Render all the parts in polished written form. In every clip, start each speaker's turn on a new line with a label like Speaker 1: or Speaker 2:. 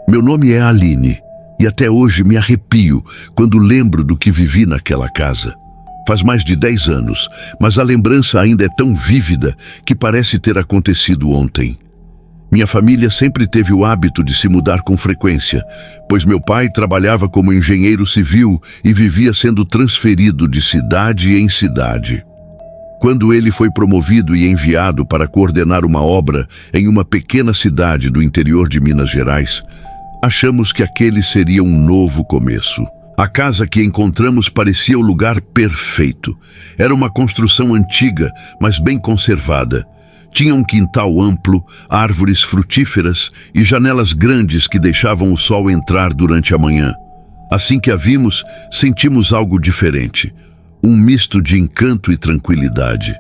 Speaker 1: Meu nome é Aline e até hoje me arrepio quando lembro do que vivi naquela casa. Faz mais de 10 anos, mas a lembrança ainda é tão vívida que parece ter acontecido ontem. Minha família sempre teve o hábito de se mudar com frequência, pois meu pai trabalhava como engenheiro civil e vivia sendo transferido de cidade em cidade. Quando ele foi promovido e enviado para coordenar uma obra em uma pequena cidade do interior de Minas Gerais, achamos que aquele seria um novo começo. A casa que encontramos parecia o lugar perfeito. Era uma construção antiga, mas bem conservada. Tinha um quintal amplo, árvores frutíferas e janelas grandes que deixavam o sol entrar durante a manhã. Assim que a vimos, sentimos algo diferente. Um misto de encanto e tranquilidade.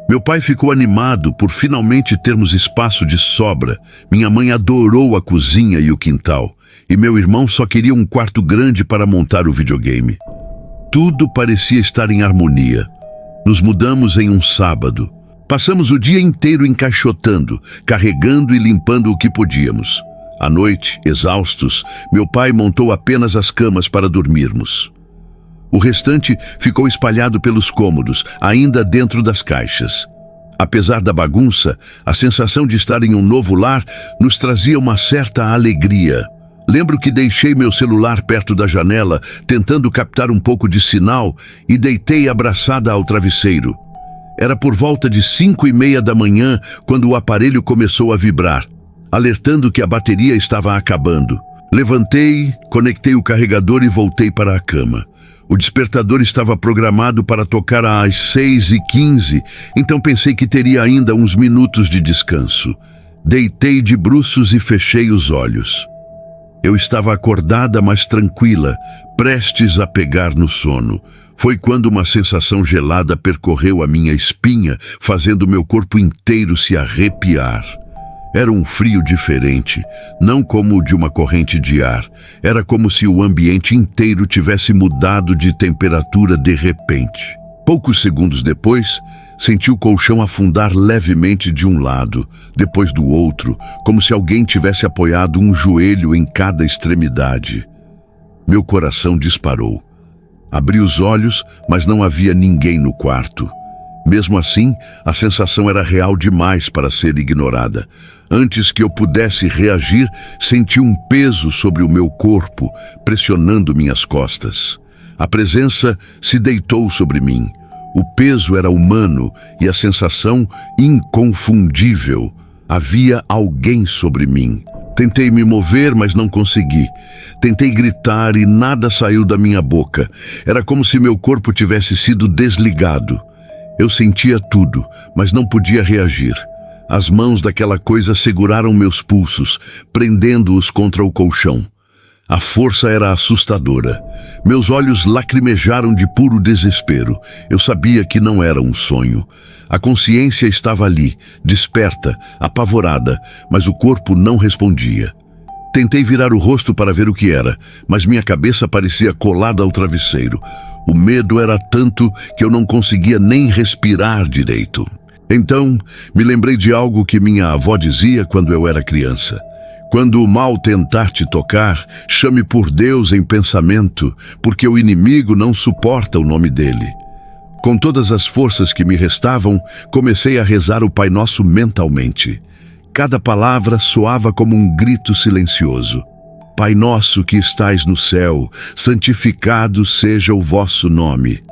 Speaker 1: Meu pai ficou animado por finalmente termos espaço de sobra. Minha mãe adorou a cozinha e o quintal. E meu irmão só queria um quarto grande para montar o videogame. Tudo parecia estar em harmonia. Nos mudamos em um sábado. Passamos o dia inteiro encaixotando, carregando e limpando o que podíamos. À noite, exaustos, meu pai montou apenas as camas para dormirmos. O restante ficou espalhado pelos cômodos, ainda dentro das caixas. Apesar da bagunça, a sensação de estar em um novo lar nos trazia uma certa alegria. Lembro que deixei meu celular perto da janela, tentando captar um pouco de sinal, e deitei abraçada ao travesseiro. Era por volta de 5:30 da manhã quando o aparelho começou a vibrar, alertando que a bateria estava acabando. Levantei, conectei o carregador e voltei para a cama. O despertador estava programado para tocar às 6:15, então pensei que teria ainda uns minutos de descanso. Deitei de bruços e fechei os olhos. Eu estava acordada, mas tranquila, prestes a pegar no sono. Foi quando uma sensação gelada percorreu a minha espinha, fazendo meu corpo inteiro se arrepiar. Era um frio diferente, não como o de uma corrente de ar. Era como se o ambiente inteiro tivesse mudado de temperatura de repente. Poucos segundos depois, senti o colchão afundar levemente de um lado, depois do outro, como se alguém tivesse apoiado um joelho em cada extremidade. Meu coração disparou. Abri os olhos, mas não havia ninguém no quarto. Mesmo assim, a sensação era real demais para ser ignorada. Antes que eu pudesse reagir, senti um peso sobre o meu corpo, pressionando minhas costas. A presença se deitou sobre mim. O peso era humano e a sensação inconfundível. Havia alguém sobre mim. Tentei me mover, mas não consegui. Tentei gritar e nada saiu da minha boca. Era como se meu corpo tivesse sido desligado. Eu sentia tudo, mas não podia reagir. As mãos daquela coisa seguraram meus pulsos, prendendo-os contra o colchão. A força era assustadora. Meus olhos lacrimejaram de puro desespero. Eu sabia que não era um sonho. A consciência estava ali, desperta, apavorada, mas o corpo não respondia. Tentei virar o rosto para ver o que era, mas minha cabeça parecia colada ao travesseiro. O medo era tanto que eu não conseguia nem respirar direito. Então, me lembrei de algo que minha avó dizia quando eu era criança. Quando o mal tentar te tocar, chame por Deus em pensamento, porque o inimigo não suporta o nome dele. Com todas as forças que me restavam, comecei a rezar o Pai Nosso mentalmente. Cada palavra soava como um grito silencioso. Pai nosso que estais no céu, santificado seja o vosso nome.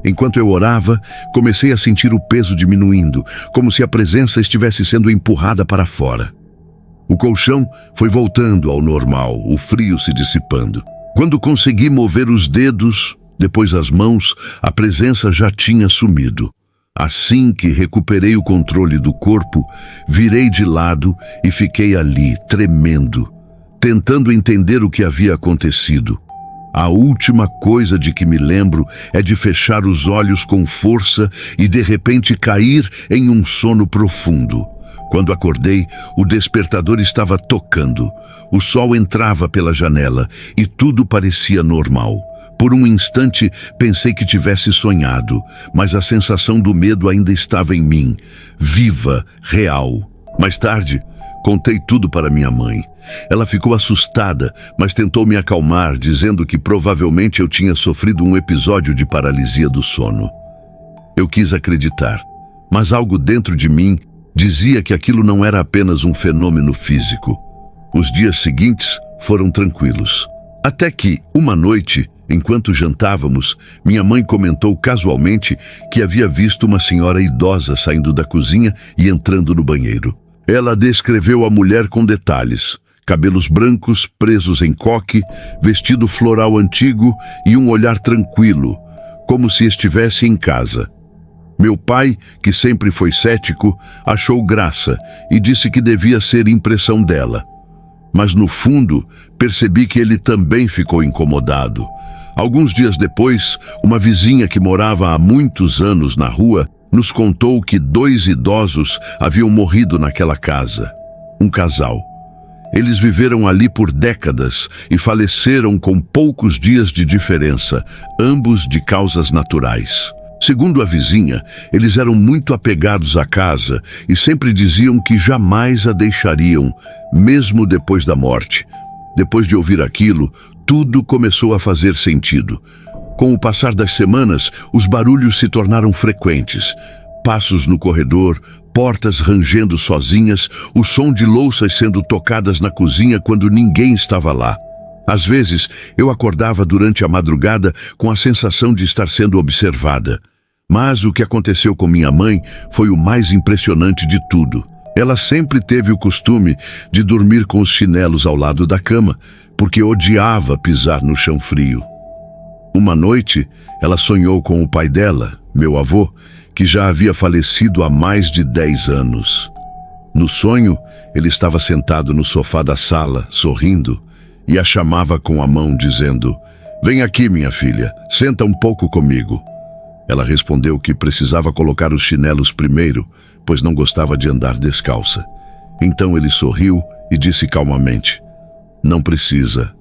Speaker 1: Enquanto eu orava, comecei a sentir o peso diminuindo, como se a presença estivesse sendo empurrada para fora. O colchão foi voltando ao normal, o frio se dissipando. Quando consegui mover os dedos, depois as mãos, a presença já tinha sumido. Assim que recuperei o controle do corpo, virei de lado e fiquei ali, tremendo, tentando entender o que havia acontecido. A última coisa de que me lembro é de fechar os olhos com força e de repente cair em um sono profundo. Quando acordei, o despertador estava tocando. O sol entrava pela janela e tudo parecia normal. Por um instante, pensei que tivesse sonhado, mas a sensação do medo ainda estava em mim, viva, real. Mais tarde, contei tudo para minha mãe. Ela ficou assustada, mas tentou me acalmar, dizendo que provavelmente eu tinha sofrido um episódio de paralisia do sono. Eu quis acreditar, mas algo dentro de mim dizia que aquilo não era apenas um fenômeno físico. Os dias seguintes foram tranquilos. Até que, uma noite, enquanto jantávamos, minha mãe comentou casualmente que havia visto uma senhora idosa saindo da cozinha e entrando no banheiro. Ela descreveu a mulher com detalhes: cabelos brancos presos em coque, vestido floral antigo e um olhar tranquilo, como se estivesse em casa. Meu pai, que sempre foi cético, achou graça e disse que devia ser impressão dela. Mas no fundo, percebi que ele também ficou incomodado. Alguns dias depois, uma vizinha que morava há muitos anos na rua nos contou que 2 idosos haviam morrido naquela casa. Um casal. Eles viveram ali por décadas e faleceram com poucos dias de diferença, ambos de causas naturais. Segundo a vizinha, eles eram muito apegados à casa e sempre diziam que jamais a deixariam, mesmo depois da morte. Depois de ouvir aquilo, tudo começou a fazer sentido. Com o passar das semanas, os barulhos se tornaram frequentes. Passos no corredor, portas rangendo sozinhas, o som de louças sendo tocadas na cozinha quando ninguém estava lá. Às vezes, eu acordava durante a madrugada com a sensação de estar sendo observada. Mas o que aconteceu com minha mãe foi o mais impressionante de tudo. Ela sempre teve o costume de dormir com os chinelos ao lado da cama, porque odiava pisar no chão frio. Uma noite, ela sonhou com o pai dela, meu avô, que já havia falecido há mais de 10 anos. No sonho, ele estava sentado no sofá da sala, sorrindo, e a chamava com a mão, dizendo: "Vem aqui, minha filha, senta um pouco comigo." Ela respondeu que precisava colocar os chinelos primeiro, pois não gostava de andar descalça. Então ele sorriu e disse calmamente: "Não precisa,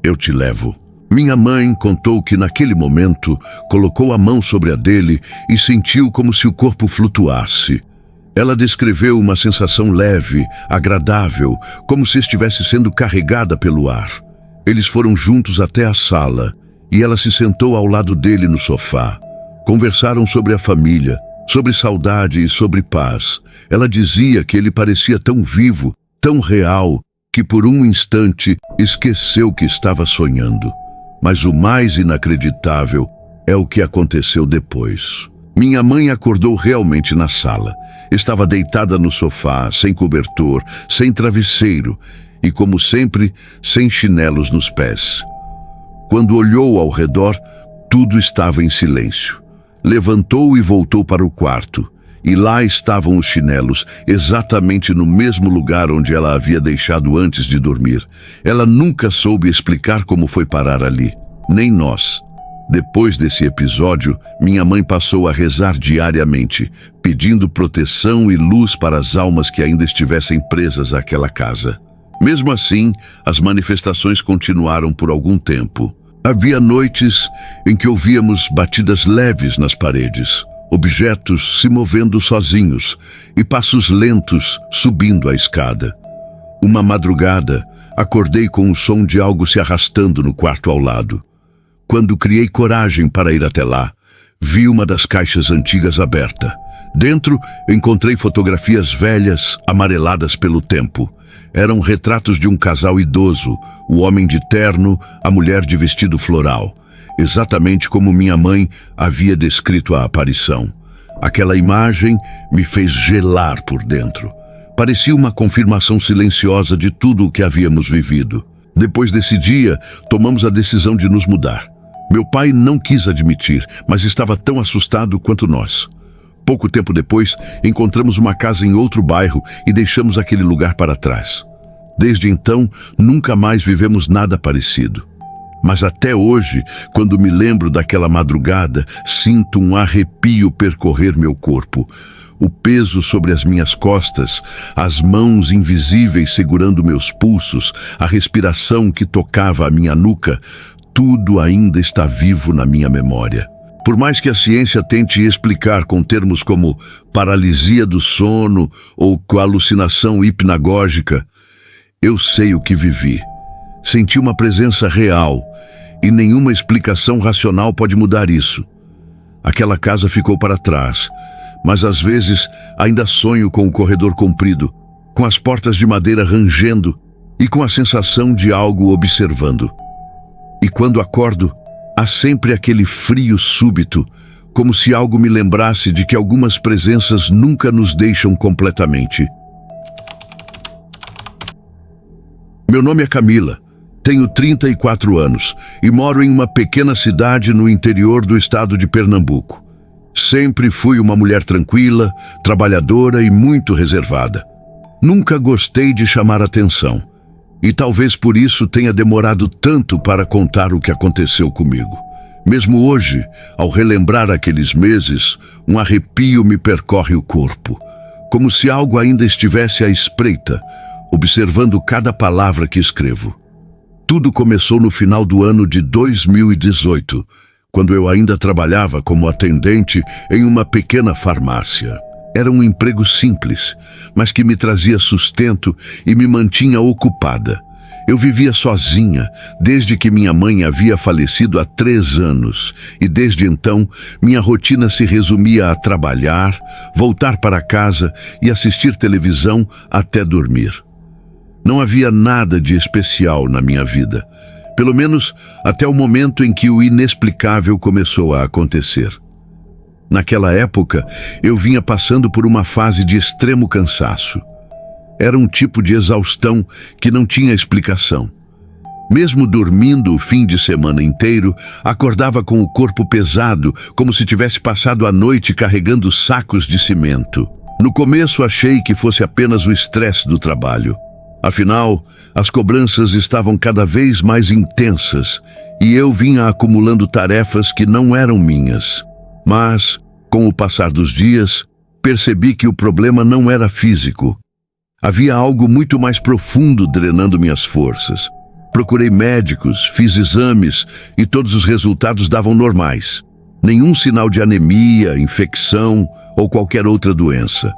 Speaker 1: eu te levo." Minha mãe contou que naquele momento colocou a mão sobre a dele e sentiu como se o corpo flutuasse. Ela descreveu uma sensação leve, agradável, como se estivesse sendo carregada pelo ar. Eles foram juntos até a sala e ela se sentou ao lado dele no sofá. Conversaram sobre a família, sobre saudade e sobre paz. Ela dizia que ele parecia tão vivo, tão real, que por um instante esqueceu que estava sonhando. Mas o mais inacreditável é o que aconteceu depois. Minha mãe acordou realmente na sala. Estava deitada no sofá, sem cobertor, sem travesseiro e, como sempre, sem chinelos nos pés. Quando olhou ao redor, tudo estava em silêncio. Levantou e voltou para o quarto, e lá estavam os chinelos, exatamente no mesmo lugar onde ela havia deixado antes de dormir. Ela nunca soube explicar como foi parar ali, nem nós. Depois desse episódio, minha mãe passou a rezar diariamente, pedindo proteção e luz para as almas que ainda estivessem presas àquela casa. Mesmo assim, as manifestações continuaram por algum tempo. Havia noites em que ouvíamos batidas leves nas paredes, objetos se movendo sozinhos e passos lentos subindo a escada. Uma madrugada, acordei com o som de algo se arrastando no quarto ao lado. Quando criei coragem para ir até lá, vi uma das caixas antigas aberta. Dentro, encontrei fotografias velhas, amareladas pelo tempo. Eram retratos de um casal idoso, o homem de terno, a mulher de vestido floral. Exatamente como minha mãe havia descrito a aparição. Aquela imagem me fez gelar por dentro. Parecia uma confirmação silenciosa de tudo o que havíamos vivido. Depois desse dia, tomamos a decisão de nos mudar. Meu pai não quis admitir, mas estava tão assustado quanto nós. Pouco tempo depois, encontramos uma casa em outro bairro e deixamos aquele lugar para trás. Desde então, nunca mais vivemos nada parecido. Mas até hoje, quando me lembro daquela madrugada, sinto um arrepio percorrer meu corpo. O peso sobre as minhas costas, as mãos invisíveis segurando meus pulsos, a respiração que tocava a minha nuca, tudo ainda está vivo na minha memória. Por mais que a ciência tente explicar com termos como paralisia do sono ou com alucinação hipnagógica, eu sei o que vivi. Senti uma presença real e nenhuma explicação racional pode mudar isso. Aquela casa ficou para trás, mas às vezes ainda sonho com o corredor comprido, com as portas de madeira rangendo e com a sensação de algo observando. E quando acordo, há sempre aquele frio súbito, como se algo me lembrasse de que algumas presenças nunca nos deixam completamente. Meu nome é Camila, tenho 34 anos e moro em uma pequena cidade no interior do estado de Pernambuco. Sempre fui uma mulher tranquila, trabalhadora e muito reservada. Nunca gostei de chamar atenção. E talvez por isso tenha demorado tanto para contar o que aconteceu comigo. Mesmo hoje, ao relembrar aqueles meses, um arrepio me percorre o corpo, como se algo ainda estivesse à espreita, observando cada palavra que escrevo. Tudo começou no final do ano de 2018, quando eu ainda trabalhava como atendente em uma pequena farmácia. Era um emprego simples, mas que me trazia sustento e me mantinha ocupada. Eu vivia sozinha, desde que minha mãe havia falecido há 3 anos, e desde então minha rotina se resumia a trabalhar, voltar para casa e assistir televisão até dormir. Não havia nada de especial na minha vida, pelo menos até o momento em que o inexplicável começou a acontecer. Naquela época, eu vinha passando por uma fase de extremo cansaço. Era um tipo de exaustão que não tinha explicação. Mesmo dormindo o fim de semana inteiro, acordava com o corpo pesado, como se tivesse passado a noite carregando sacos de cimento. No começo achei que fosse apenas o estresse do trabalho. Afinal, as cobranças estavam cada vez mais intensas e eu vinha acumulando tarefas que não eram minhas. Mas, com o passar dos dias, percebi que o problema não era físico. Havia algo muito mais profundo drenando minhas forças. Procurei médicos, fiz exames e todos os resultados davam normais. Nenhum sinal de anemia, infecção ou qualquer outra doença.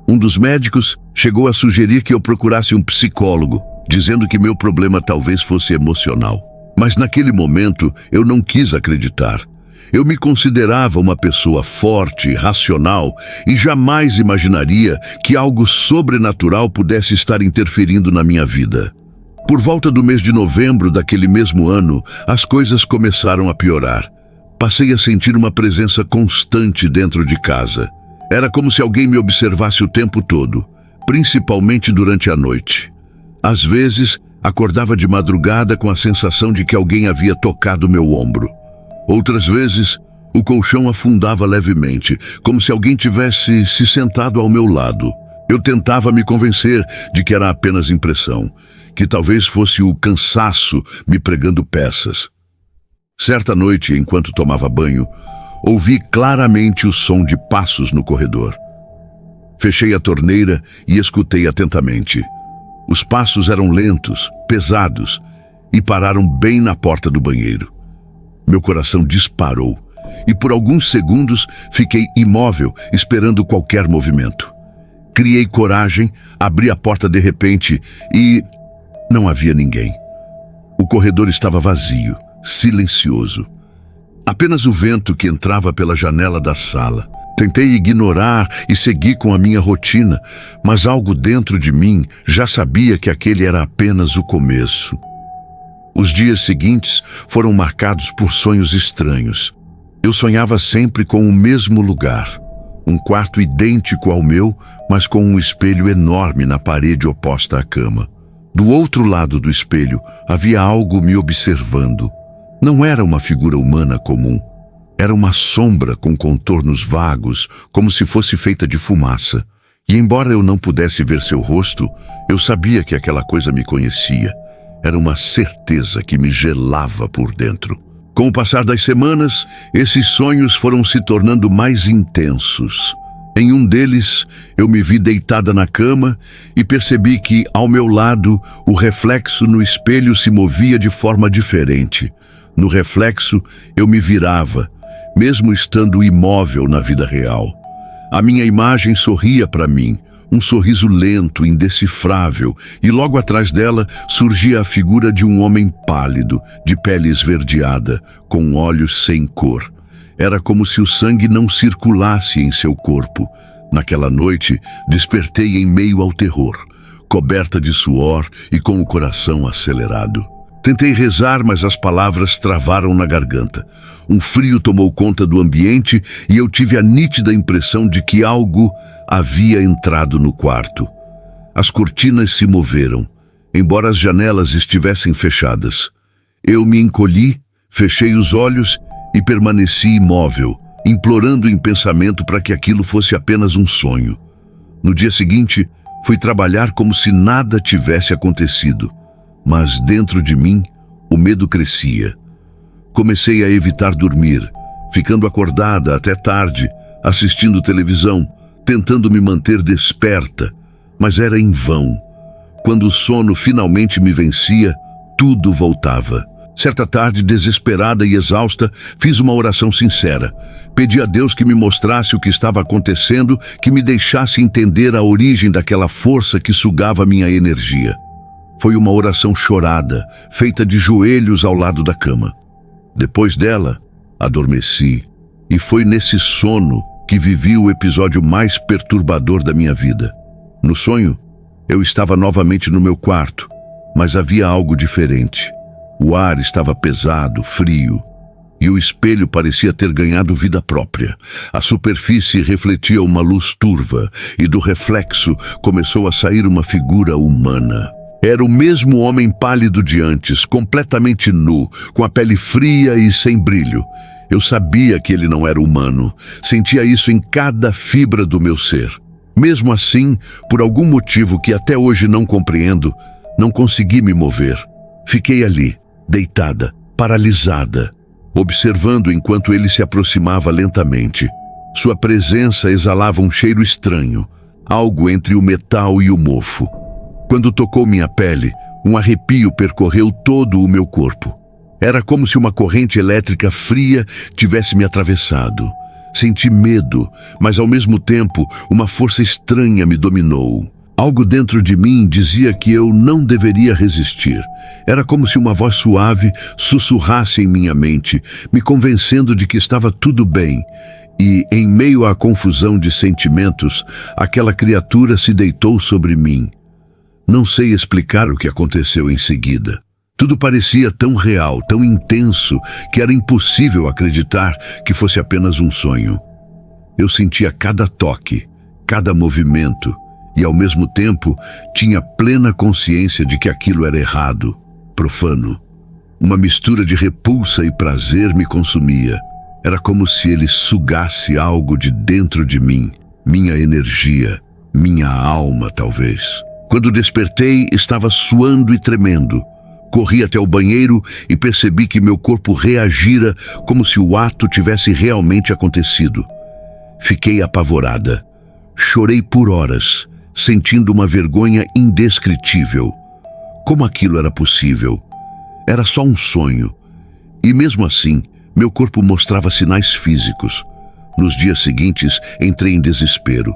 Speaker 1: Um dos médicos chegou a sugerir que eu procurasse um psicólogo, dizendo que meu problema talvez fosse emocional. Mas naquele momento eu não quis acreditar. Eu me considerava uma pessoa forte, racional e jamais imaginaria que algo sobrenatural pudesse estar interferindo na minha vida. Por volta do mês de novembro daquele mesmo ano, as coisas começaram a piorar. Passei a sentir uma presença constante dentro de casa. Era como se alguém me observasse o tempo todo, principalmente durante a noite. Às vezes, acordava de madrugada com a sensação de que alguém havia tocado meu ombro. Outras vezes, o colchão afundava levemente, como se alguém tivesse se sentado ao meu lado. Eu tentava me convencer de que era apenas impressão, que talvez fosse o cansaço me pregando peças. Certa noite, enquanto tomava banho, ouvi claramente o som de passos no corredor. Fechei a torneira e escutei atentamente. Os passos eram lentos, pesados, e pararam bem na porta do banheiro. Meu coração disparou e por alguns segundos fiquei imóvel, esperando qualquer movimento. Criei coragem, abri a porta de repente e não havia ninguém. O corredor estava vazio, silencioso. Apenas o vento que entrava pela janela da sala. Tentei ignorar e seguir com a minha rotina, mas algo dentro de mim já sabia que aquele era apenas o começo. Os dias seguintes foram marcados por sonhos estranhos. Eu sonhava sempre com o mesmo lugar, um quarto idêntico ao meu, mas com um espelho enorme na parede oposta à cama. Do outro lado do espelho havia algo me observando. Não era uma figura humana comum. Era uma sombra com contornos vagos, como se fosse feita de fumaça. E embora eu não pudesse ver seu rosto, eu sabia que aquela coisa me conhecia. Era uma certeza que me gelava por dentro. Com o passar das semanas, esses sonhos foram se tornando mais intensos. Em um deles, eu me vi deitada na cama e percebi que, ao meu lado, o reflexo no espelho se movia de forma diferente. No reflexo, eu me virava mesmo estando imóvel na vida real. A minha imagem sorria para mim, um sorriso lento, indecifrável, e logo atrás dela surgia a figura de um homem pálido, de pele esverdeada, com olhos sem cor. Era como se o sangue não circulasse em seu corpo. Naquela noite, despertei em meio ao terror, coberta de suor e com o coração acelerado. Tentei rezar, mas as palavras travaram na garganta. Um frio tomou conta do ambiente e eu tive a nítida impressão de que algo havia entrado no quarto. As cortinas se moveram, embora as janelas estivessem fechadas. Eu me encolhi, fechei os olhos e permaneci imóvel, implorando em pensamento para que aquilo fosse apenas um sonho. No dia seguinte, fui trabalhar como se nada tivesse acontecido, mas dentro de mim o medo crescia. Comecei a evitar dormir, ficando acordada até tarde, assistindo televisão, tentando me manter desperta, mas era em vão. Quando o sono finalmente me vencia, tudo voltava. Certa tarde, desesperada e exausta, fiz uma oração sincera. Pedi a Deus que me mostrasse o que estava acontecendo, que me deixasse entender a origem daquela força que sugava minha energia. Foi uma oração chorada, feita de joelhos ao lado da cama. Depois dela, adormeci, e foi nesse sono que vivi o episódio mais perturbador da minha vida. No sonho, eu estava novamente no meu quarto, mas havia algo diferente. O ar estava pesado, frio, e o espelho parecia ter ganhado vida própria. A superfície refletia uma luz turva, e do reflexo começou a sair uma figura humana. Era o mesmo homem pálido de antes, completamente nu, com a pele fria e sem brilho. Eu sabia que ele não era humano, sentia isso em cada fibra do meu ser. Mesmo assim, por algum motivo que até hoje não compreendo, não consegui me mover. Fiquei ali, deitada, paralisada, observando enquanto ele se aproximava lentamente. Sua presença exalava um cheiro estranho, algo entre o metal e o mofo. Quando tocou minha pele, um arrepio percorreu todo o meu corpo. Era como se uma corrente elétrica fria tivesse me atravessado. Senti medo, mas ao mesmo tempo uma força estranha me dominou. Algo dentro de mim dizia que eu não deveria resistir. Era como se uma voz suave sussurrasse em minha mente, me convencendo de que estava tudo bem. E, em meio à confusão de sentimentos, aquela criatura se deitou sobre mim. Não sei explicar o que aconteceu em seguida. Tudo parecia tão real, tão intenso, que era impossível acreditar que fosse apenas um sonho. Eu sentia cada toque, cada movimento, e ao mesmo tempo tinha plena consciência de que aquilo era errado, profano. Uma mistura de repulsa e prazer me consumia. Era como se ele sugasse algo de dentro de mim, minha energia, minha alma, talvez. Quando despertei, estava suando e tremendo. Corri até o banheiro e percebi que meu corpo reagira como se o ato tivesse realmente acontecido. Fiquei apavorada. Chorei por horas, sentindo uma vergonha indescritível. Como aquilo era possível? Era só um sonho. E mesmo assim, meu corpo mostrava sinais físicos. Nos dias seguintes, entrei em desespero.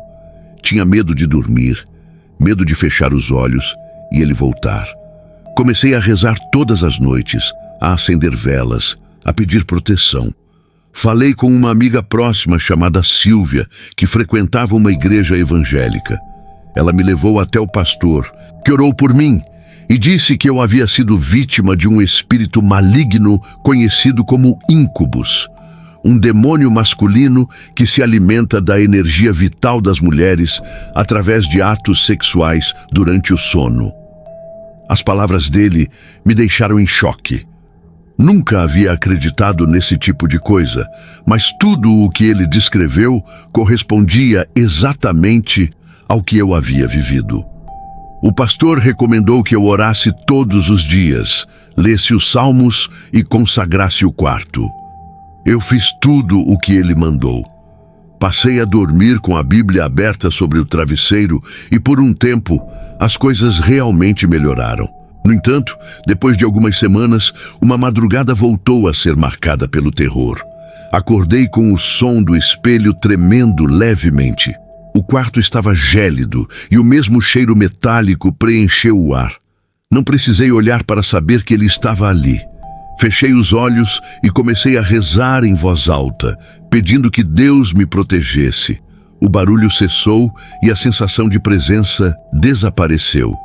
Speaker 1: Tinha medo de dormir, medo de fechar os olhos e ele voltar. Comecei a rezar todas as noites, a acender velas, a pedir proteção. Falei com uma amiga próxima chamada Silvia, que frequentava uma igreja evangélica. Ela me levou até o pastor, que orou por mim, e disse que eu havia sido vítima de um espírito maligno conhecido como íncubus, um demônio masculino que se alimenta da energia vital das mulheres através de atos sexuais durante o sono. As palavras dele me deixaram em choque. Nunca havia acreditado nesse tipo de coisa, mas tudo o que ele descreveu correspondia exatamente ao que eu havia vivido. O pastor recomendou que eu orasse todos os dias, lesse os salmos e consagrasse o quarto. Eu fiz tudo o que ele mandou. Passei a dormir com a Bíblia aberta sobre o travesseiro e, por um tempo, as coisas realmente melhoraram. No entanto, depois de algumas semanas, uma madrugada voltou a ser marcada pelo terror. Acordei com o som do espelho tremendo levemente. O quarto estava gélido e o mesmo cheiro metálico preencheu o ar. Não precisei olhar para saber que ele estava ali. Fechei os olhos e comecei a rezar em voz alta, pedindo que Deus me protegesse. O barulho cessou e a sensação de presença desapareceu.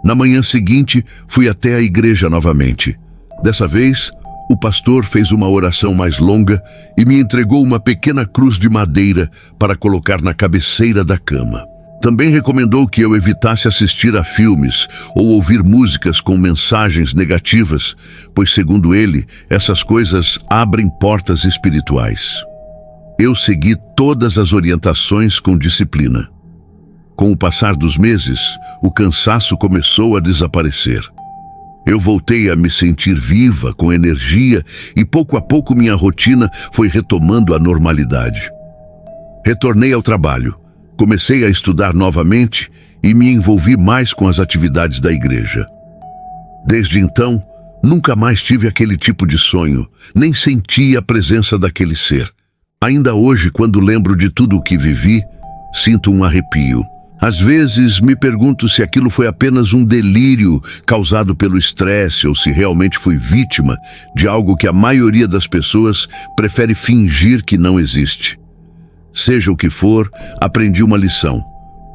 Speaker 1: Na manhã seguinte, fui até a igreja novamente. Dessa vez, o pastor fez uma oração mais longa e me entregou uma pequena cruz de madeira para colocar na cabeceira da cama. Também recomendou que eu evitasse assistir a filmes ou ouvir músicas com mensagens negativas, pois, segundo ele, essas coisas abrem portas espirituais. Eu segui todas as orientações com disciplina. Com o passar dos meses, o cansaço começou a desaparecer. Eu voltei a me sentir viva, com energia, e pouco a pouco minha rotina foi retomando a normalidade. Retornei ao trabalho, comecei a estudar novamente e me envolvi mais com as atividades da igreja. Desde então, nunca mais tive aquele tipo de sonho, nem senti a presença daquele ser. Ainda hoje, quando lembro de tudo o que vivi, sinto um arrepio. Às vezes me pergunto se aquilo foi apenas um delírio causado pelo estresse ou se realmente fui vítima de algo que a maioria das pessoas prefere fingir que não existe. Seja o que for, aprendi uma lição.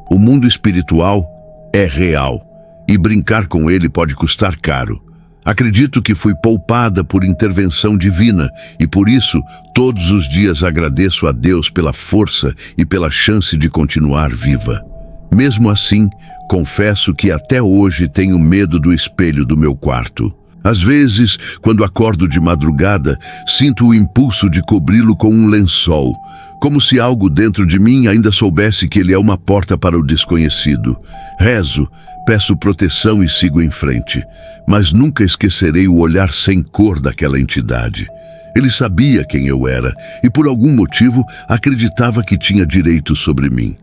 Speaker 1: O mundo espiritual é real e brincar com ele pode custar caro. Acredito que fui poupada por intervenção divina e por isso todos os dias agradeço a Deus pela força e pela chance de continuar viva. Mesmo assim, confesso que até hoje tenho medo do espelho do meu quarto. Às vezes, quando acordo de madrugada, sinto o impulso de cobri-lo com um lençol, como se algo dentro de mim ainda soubesse que ele é uma porta para o desconhecido. Rezo, peço proteção e sigo em frente, mas nunca esquecerei o olhar sem cor daquela entidade. Ele sabia quem eu era e, por algum motivo, acreditava que tinha direito sobre mim.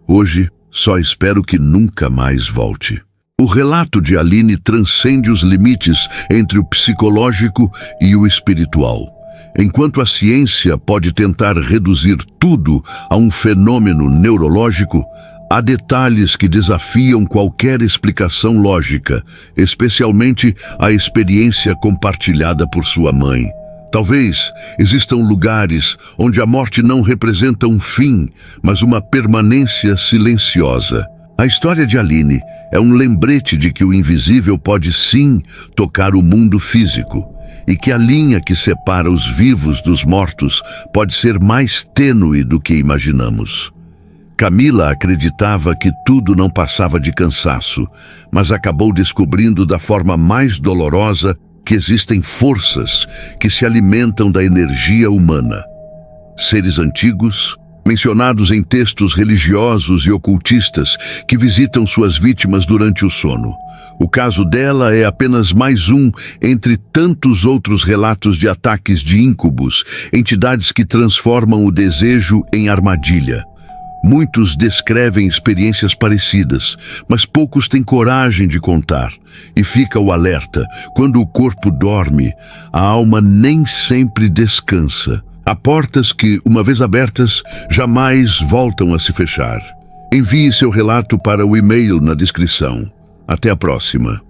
Speaker 1: Hoje, só espero que nunca mais volte. O relato de Aline transcende os limites entre o psicológico e o espiritual. Enquanto a ciência pode tentar reduzir tudo a um fenômeno neurológico, há detalhes que desafiam qualquer explicação lógica, especialmente a experiência compartilhada por sua mãe. Talvez existam lugares onde a morte não representa um fim, mas uma permanência silenciosa. A história de Aline é um lembrete de que o invisível pode sim tocar o mundo físico e que a linha que separa os vivos dos mortos pode ser mais tênue do que imaginamos. Camila acreditava que tudo não passava de cansaço, mas acabou descobrindo da forma mais dolorosa que existem forças que se alimentam da energia humana. Seres antigos, mencionados em textos religiosos e ocultistas que visitam suas vítimas durante o sono. O caso dela é apenas mais um entre tantos outros relatos de ataques de íncubos, entidades que transformam o desejo em armadilha. Muitos descrevem experiências parecidas, mas poucos têm coragem de contar. E fica o alerta: quando o corpo dorme, a alma nem sempre descansa. Há portas que, uma vez abertas, jamais voltam a se fechar. Envie seu relato para o e-mail na descrição. Até a próxima.